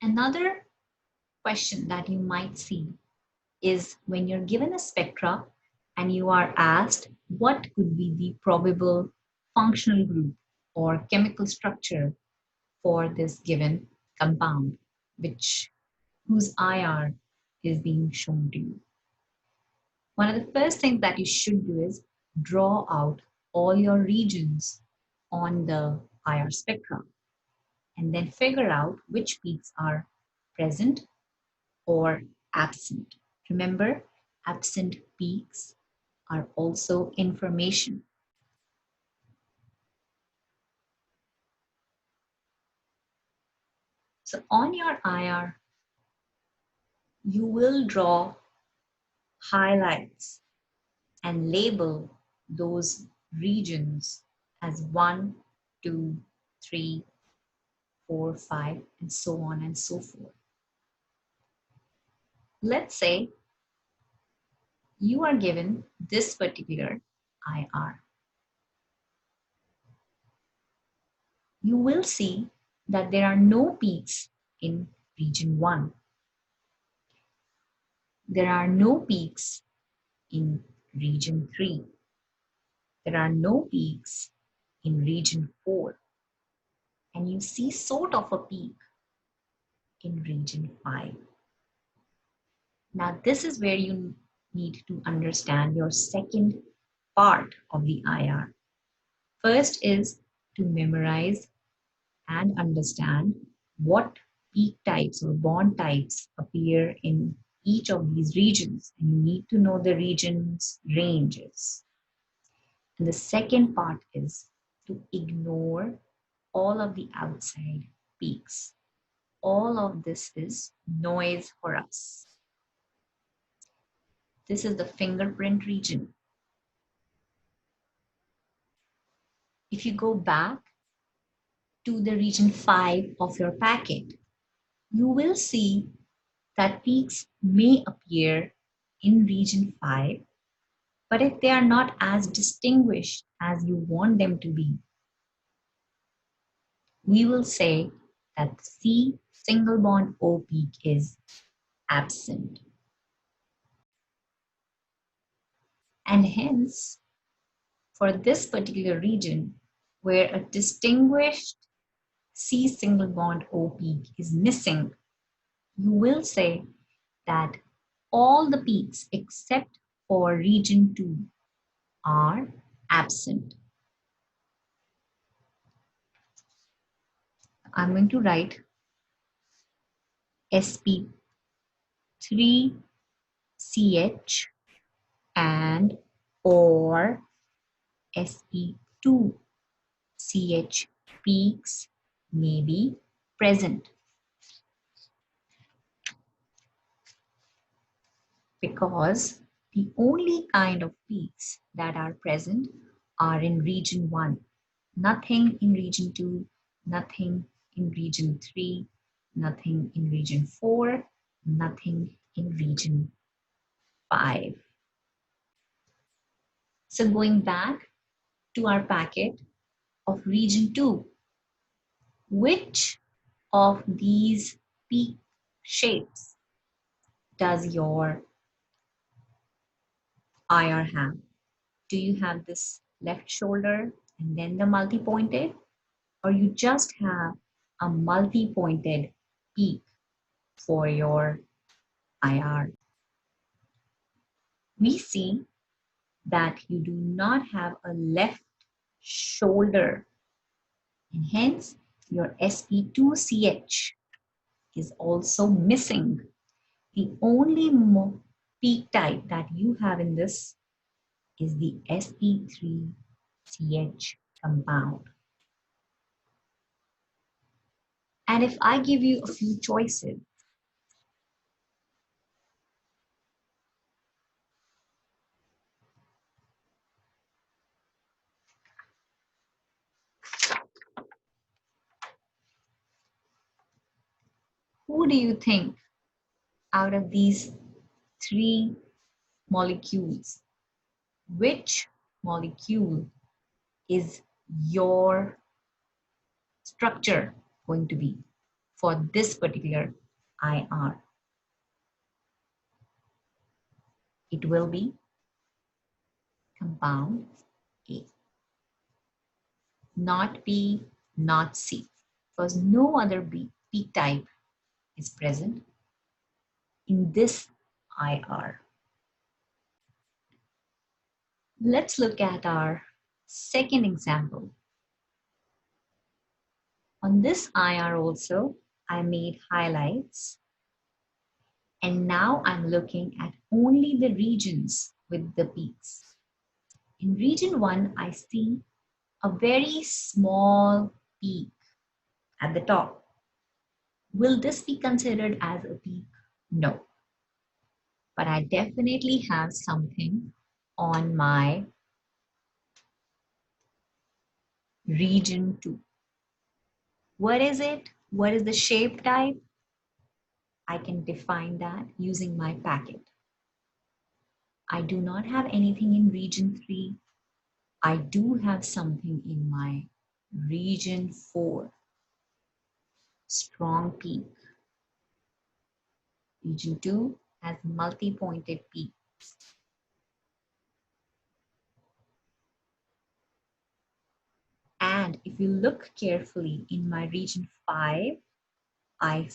Another question that you might see is when you're given a spectra and you are asked what could be the probable functional group or chemical structure for this given compound, whose IR is being shown to you. One of the first things that you should do is draw out all your regions on the IR spectrum and then figure out which peaks are present or absent. Remember, absent peaks are also information. So on your IR, you will draw highlights and label those regions as 1, 2, 3, 4, 5, and so on and so forth. Let's say you are given this particular IR. You will see that there are no peaks in region 1. There are no peaks in region 3. There are no peaks in region 4. And you see sort of a peak in region 5. Now, this is where you need to understand your second part of the IR. First is to memorize and understand what peak types or bond types appear in each of these regions. And you need to know the region's ranges. And the second part is to ignore all of the outside peaks. All of this is noise for us. This is the fingerprint region. If you go back to the region 5 of your packet, you will see that peaks may appear in region 5, but if they are not as distinguished as you want them to be, we will say that C single bond O peak is absent. And hence, for this particular region, where a distinguished C single bond O peak is missing, you will say that all the peaks except for region 2 are absent. I'm going to write sp3ch and or sp2ch peaks may be present, because the only kind of peaks that are present are in region 1. Nothing in region 2, nothing in region 3, nothing in region 4, nothing in region 5. So going back to our packet of region 2, which of these peak shapes does your IR have? Do you have this left shoulder and then the multi-pointed, or you just have a multi-pointed peak for your IR? We see that you do not have a left shoulder, and hence your sp2ch is also missing. The only peak type that you have in this is the sp3ch compound. And if I give you a few choices, who do you think out of these 3 molecules, which molecule is your structure going to be? for this particular IR. It will be compound A, not B, not C, because no other peak type is present in this IR. Let's look at our second example. On this IR also, I made highlights, and now I'm looking at only the regions with the peaks. In region 1, I see a very small peak at the top. Will this be considered as a peak? No. But I definitely have something on my region 2. What is it? What is the shape type? I can define that using my packet. I do not have anything in region 3. I do have something in my region 4. Strong peak. Region 2 has multi-pointed peak. And if you look carefully in my region 5, I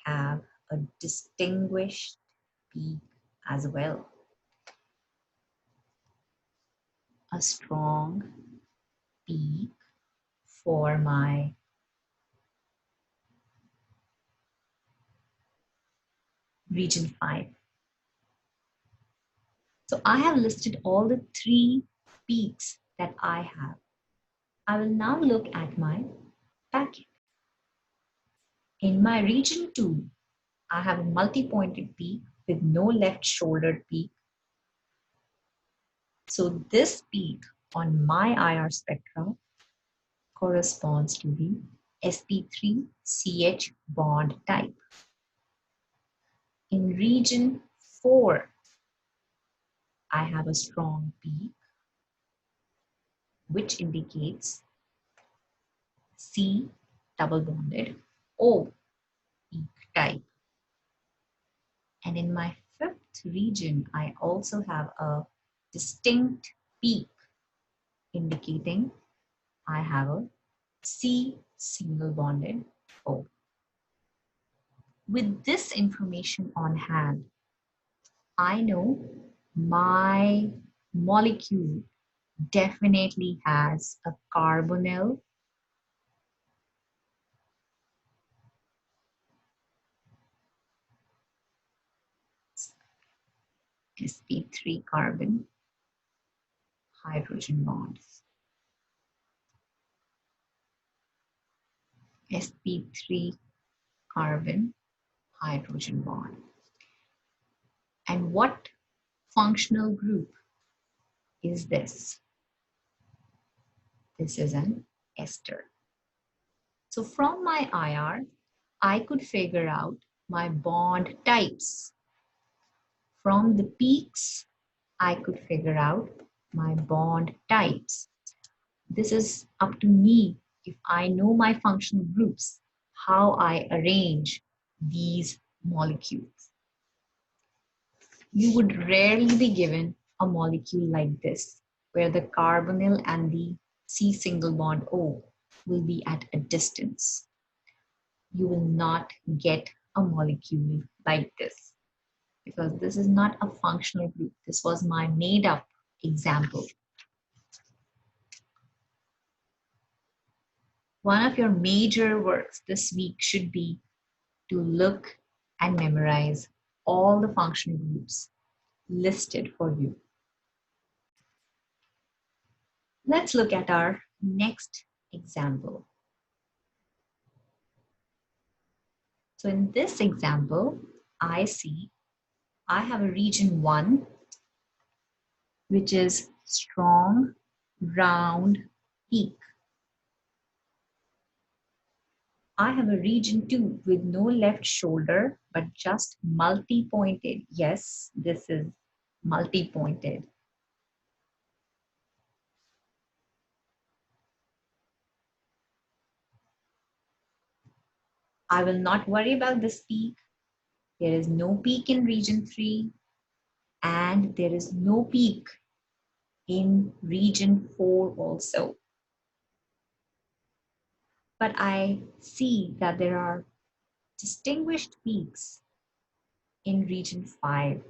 have a distinguished peak as well. A strong peak for my region 5. So I have listed all the 3 peaks that I have. I will now look at my packet. In my region 2, I have a multi-pointed peak with no left shouldered peak. So this peak on my IR spectra corresponds to the sp3ch bond type. In region 4, I have a strong peak, which indicates C double bonded O peak type. And in my 5th region, I also have a distinct peak indicating I have a C single bonded O. With this information on hand, I know my molecule definitely has a carbonyl sp3 carbon hydrogen bond. sp3 carbon hydrogen bond. And what functional group is this? This is an ester. So from my IR, I could figure out my bond types. From the peaks, I could figure out my bond types. This is up to me if I know my functional groups, how I arrange these molecules. You would rarely be given a molecule like this, where the carbonyl and the C single bond O will be at a distance. You will not get a molecule like this because this is not a functional group. This was my made up example. One of your major works this week should be to look and memorize all the functional groups listed for you. Let's look at our next example. So in this example, I see I have a region 1, which is strong, round peak. I have a region 2 with no left shoulder, but just multi-pointed. Yes, this is multi-pointed. I will not worry about this peak. There is no peak in region 3 and there is no peak in region 4 also. But I see that there are distinguished peaks in region 5.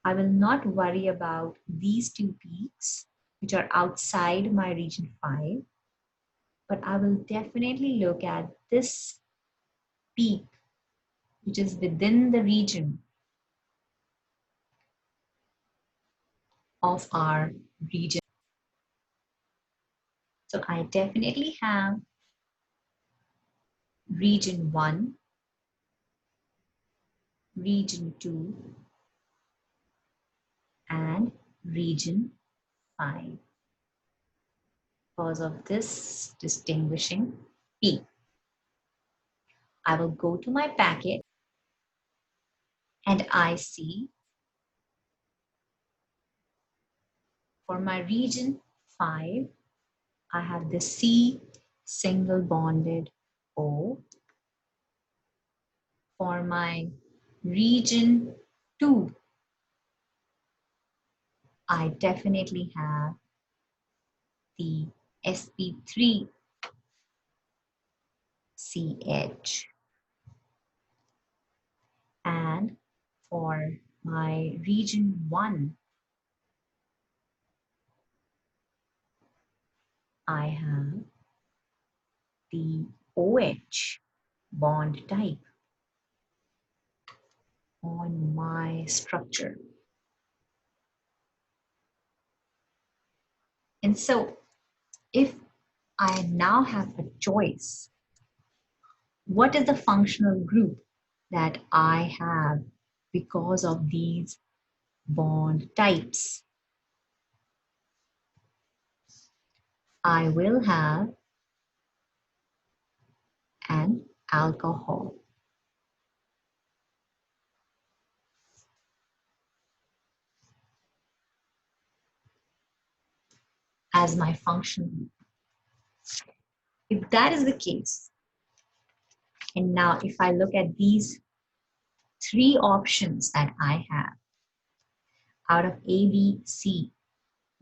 I will not worry about these two peaks which are outside my region 5, but I will definitely look at this peak which is within the region of our region. So I definitely have region 1, region 2, and region 5 because of this distinguishing peak. I will go to my packet and I see for my region 5, I have the C single bonded O. For my region 2, I definitely have the sp3 CH. And for my region 1, I have the OH bond type on my structure. And so if I now have a choice, what is the functional group that I have because of these bond types? I will have an alcohol. As my functional group. If that is the case, and now if I look at these three options that I have out of A, B, C,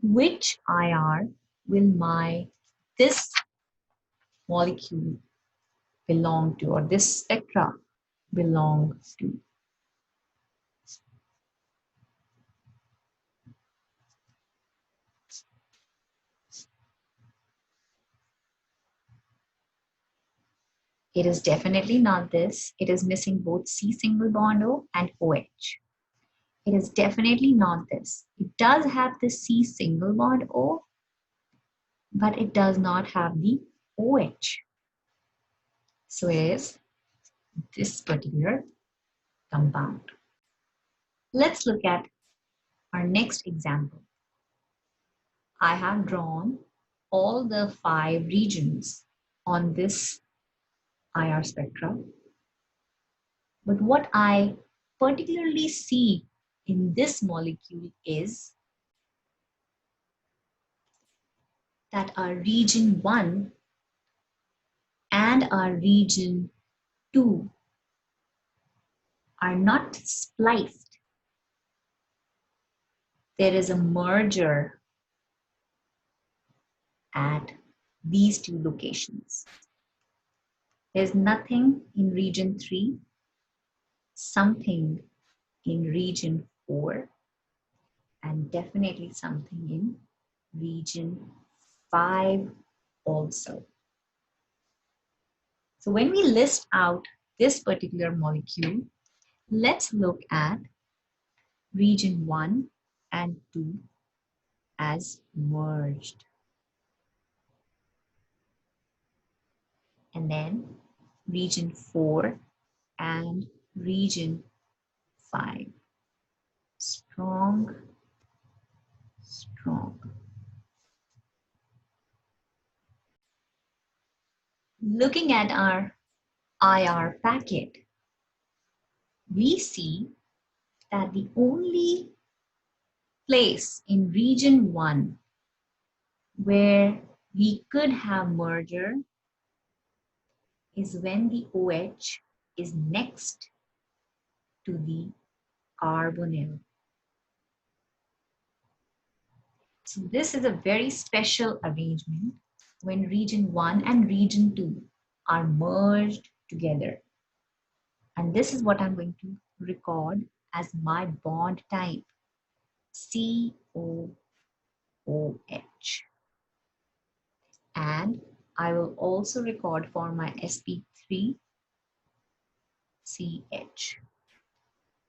which IR will this molecule belong to, or this spectra belong to? It is definitely not this. It is missing both C single bond O and OH. It is definitely not this. It does have the C single bond O, but it does not have the OH. So it is this particular compound. Let's look at our next example. I have drawn all the 5 regions on this IR spectrum. But what I particularly see in this molecule is that our region 1 and our region 2 are not spliced. There is a merger at these two locations. There's nothing in region 3, something in region 4, and definitely something in region 5 also. So when we list out this particular molecule, let's look at region 1 and 2 as merged. And then region 4 and region 5. Strong, strong. Looking at our IR packet, we see that the only place in region 1 where we could have merger is when the OH is next to the carbonyl. So this is a very special arrangement when region 1 and region 2 are merged together. And this is what I'm going to record as my bond type, COOH. And I will also record for my sp3CH.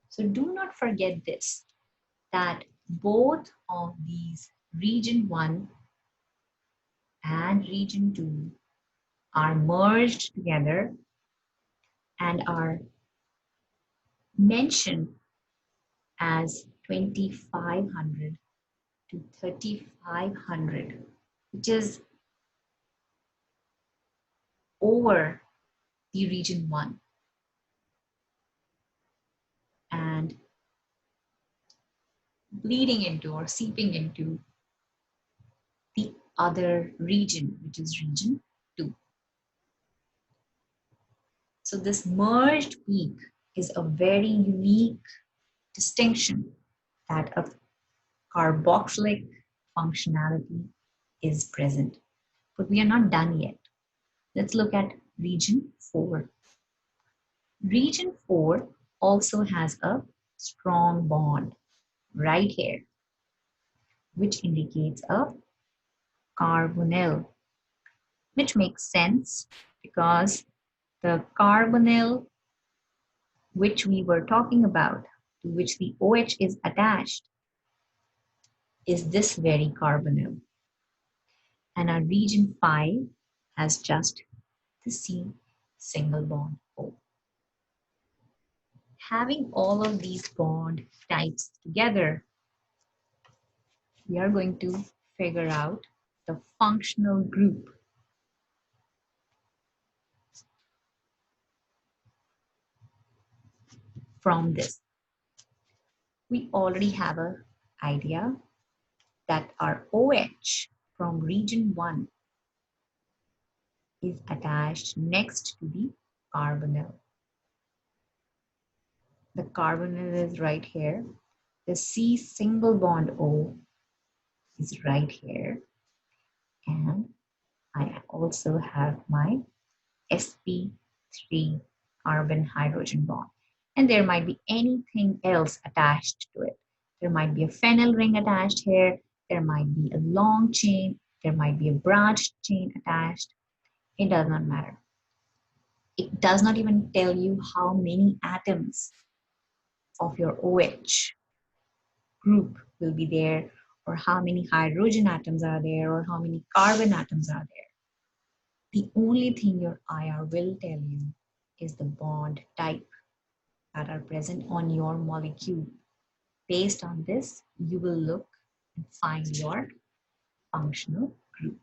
So do not forget this, that both of these region 1 and region 2 are merged together and are mentioned as 2500 to 3500, which is over the region 1 and bleeding into or seeping into the other region, which is region 2. So this merged peak is a very unique distinction that a carboxylic functionality is present. But we are not done yet. Let's look at region 4. Region 4 also has a strong bond right here, which indicates a carbonyl, which makes sense because the carbonyl which we were talking about, to which the OH is attached, is this very carbonyl. And our region 5 has just the C single bond O. Having all of these bond types together, we are going to figure out the functional group from this. We already have an idea that our OH from region 1 is attached next to the carbonyl. The carbonyl is right here. The C single bond O is right here. And I also have my sp3 carbon hydrogen bond. And there might be anything else attached to it. There might be a phenyl ring attached here. There might be a long chain. There might be a branched chain attached. It does not matter. It does not even tell you how many atoms of your OH group will be there, or how many hydrogen atoms are there, or how many carbon atoms are there. The only thing your IR will tell you is the bond type that are present on your molecule. Based on this, you will look and find your functional group.